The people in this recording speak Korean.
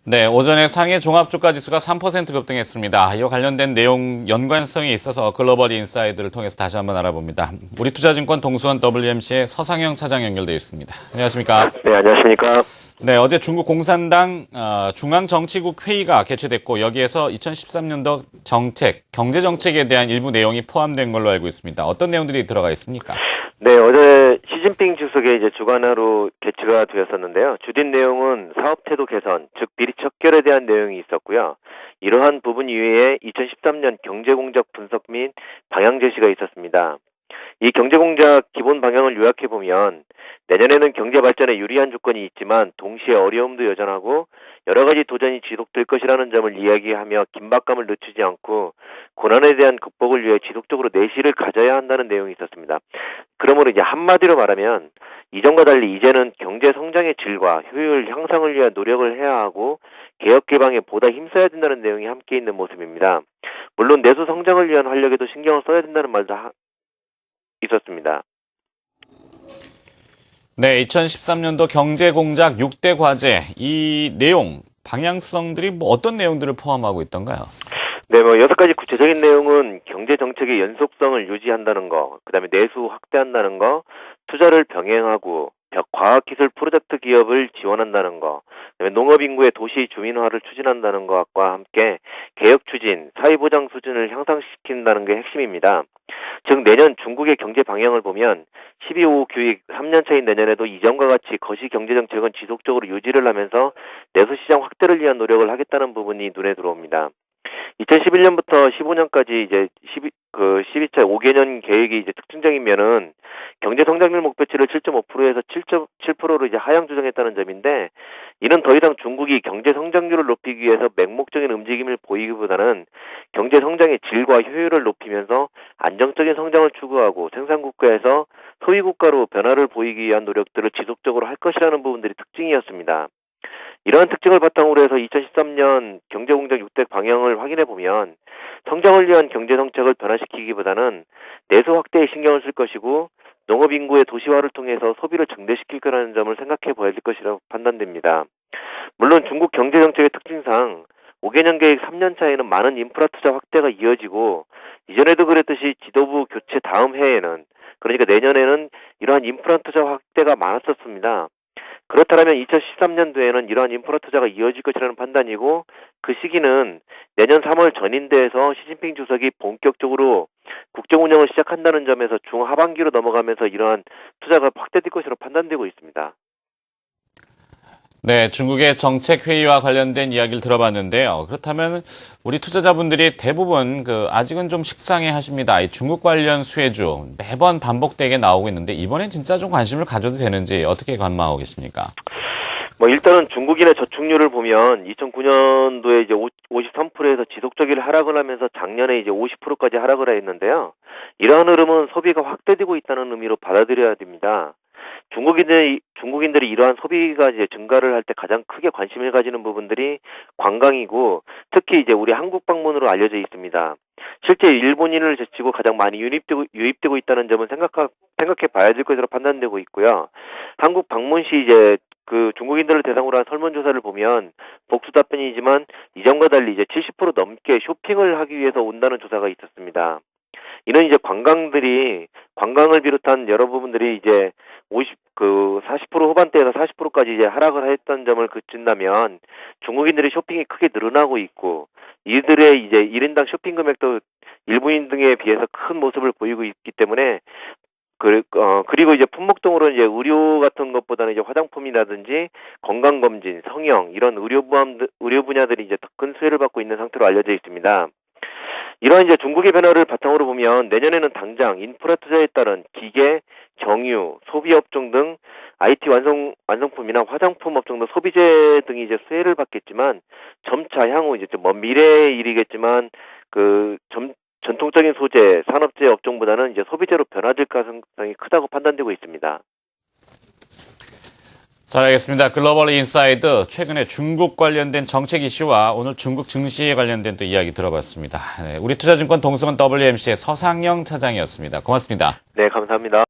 네, 오전에 상해 종합주가지수가 3% 급등했습니다. 이와 관련된 내용 연관성이 있어서 글로벌 인사이드를 통해서 다시 한번 알아봅니다. 우리투자증권 동수원 WMC의 서상영 차장 연결되어 있습니다. 안녕하십니까? 네, 안녕하십니까? 네, 어제 중국 공산당 중앙정치국 회의가 개최됐고 여기에서 2013년도 정책, 경제정책에 대한 일부 내용이 포함된 걸로 알고 있습니다. 어떤 내용들이 들어가 있습니까? 네, 어제 시진핑 주석의 주관하로 개최가 되었었는데요. 주된 내용은 사업태도 개선, 즉 비리 척결에 대한 내용이 있었고요. 이러한 부분 이외에 2013년 경제공작 분석 및 방향 제시가 있었습니다. 이 경제공작 기본 방향을 요약해보면 내년에는 경제 발전에 유리한 조건이 있지만 동시에 어려움도 여전하고 여러 가지 도전이 지속될 것이라는 점을 이야기하며 긴박감을 늦추지 않고 고난에 대한 극복을 위해 지속적으로 내실을 가져야 한다는 내용이 있었습니다. 그러므로 한마디로 말하면 이전과 달리 이제는 경제 성장의 질과 효율 향상을 위한 노력을 해야 하고 개혁 개방에 보다 힘써야 된다는 내용이 함께 있는 모습입니다. 물론 내수 성장을 위한 활력에도 신경을 써야 된다는 말도 있었습니다. 네, 2013년도 경제공작 6대 과제, 이 내용, 방향성들이 어떤 내용들을 포함하고 있던가요? 네, 6가지 구체적인 내용은 경제 정책의 연속성을 유지한다는 거, 그 다음에 내수 확대한다는 거, 투자를 병행하고 과학기술 프로젝트 기업을 지원한다는 거, 그다음에 농업 인구의 도시 주민화를 추진한다는 것과 함께 개혁 추진, 사회보장 수준을 향상시킨다는 게 핵심입니다. 즉 내년 중국의 경제 방향을 보면 12.5 교육 3년차인 내년에도 이전과 같이 거시 경제정책은 지속적으로 유지를 하면서 내수시장 확대를 위한 노력을 하겠다는 부분이 눈에 들어옵니다. 2011년부터 15년까지 12차 5개년 계획이 특징적이면은 경제 성장률 목표치를 7.5%에서 7.7%로 하향 조정했다는 점인데, 이는 더 이상 중국이 경제 성장률을 높이기 위해서 맹목적인 움직임을 보이기보다는 경제 성장의 질과 효율을 높이면서 안정적인 성장을 추구하고 생산국가에서 소비국가로 변화를 보이기 위한 노력들을 지속적으로 할 것이라는 부분들이 특징이었습니다. 이러한 특징을 바탕으로 해서 2013년 경제공작 6대 방향을 확인해 보면 성장을 위한 경제정책을 변화시키기보다는 내수 확대에 신경을 쓸 것이고 농업 인구의 도시화를 통해서 소비를 증대시킬 거라는 점을 생각해 봐야 될 것이라고 판단됩니다. 물론 중국 경제정책의 특징상 5개년 계획 3년 차에는 많은 인프라 투자 확대가 이어지고 이전에도 그랬듯이 지도부 교체 다음 해에는, 그러니까 내년에는 이러한 인프라 투자 확대가 많았었습니다. 그렇다면 2013년도에는 이러한 인프라 투자가 이어질 것이라는 판단이고, 그 시기는 내년 3월 전인대에서 시진핑 주석이 본격적으로 국정 운영을 시작한다는 점에서 중하반기로 넘어가면서 이러한 투자가 확대될 것으로 판단되고 있습니다. 네, 중국의 정책 회의와 관련된 이야기를 들어봤는데요. 그렇다면 우리 투자자분들이 대부분 아직은 좀 식상해 하십니다. 이 중국 관련 수혜주 매번 반복되게 나오고 있는데 이번엔 진짜 좀 관심을 가져도 되는지 어떻게 관망하고 계십니까? 일단은 중국인의 저축률을 보면 2009년도에 53%에서 지속적인 하락을 하면서 작년에 50%까지 하락을 했는데요. 이러한 흐름은 소비가 확대되고 있다는 의미로 받아들여야 됩니다. 중국인들이 이러한 소비가 증가를 할 때 가장 크게 관심을 가지는 부분들이 관광이고, 특히 우리 한국 방문으로 알려져 있습니다. 실제 일본인을 제치고 가장 많이 유입되고 있다는 점은 생각해 봐야 될 것으로 판단되고 있고요. 한국 방문 시 중국인들을 대상으로 한 설문조사를 보면 복수 답변이지만 이전과 달리 70% 넘게 쇼핑을 하기 위해서 온다는 조사가 있었습니다. 이는 관광을 비롯한 여러 부분들이 40% 후반대에서 40%까지 하락을 했던 점을 그친다면 중국인들의 쇼핑이 크게 늘어나고 있고, 이들의 1인당 쇼핑 금액도 일본인 등에 비해서 큰 모습을 보이고 있기 때문에 그리고 품목 등으로 의료 같은 것보다는 화장품이라든지 건강검진, 성형 이런 의료 분야들이 더 큰 수혜를 받고 있는 상태로 알려져 있습니다. 이러한 중국의 변화를 바탕으로 보면 내년에는 당장 인프라 투자에 따른 기계, 정유, 소비업종 등 IT 완성품이나 화장품 업종도 소비재 등이 수혜를 받겠지만, 점차 향후 먼 미래의 일이겠지만 전통적인 소재, 산업재 업종보다는 소비재로 변화될 가능성이 크다고 판단되고 있습니다. 잘 알겠습니다. 글로벌 인사이드 최근에 중국 관련된 정책 이슈와 오늘 중국 증시에 관련된 또 이야기 들어봤습니다. 네, 우리투자증권 동수원 WMC의 서상영 차장이었습니다. 고맙습니다. 네, 감사합니다.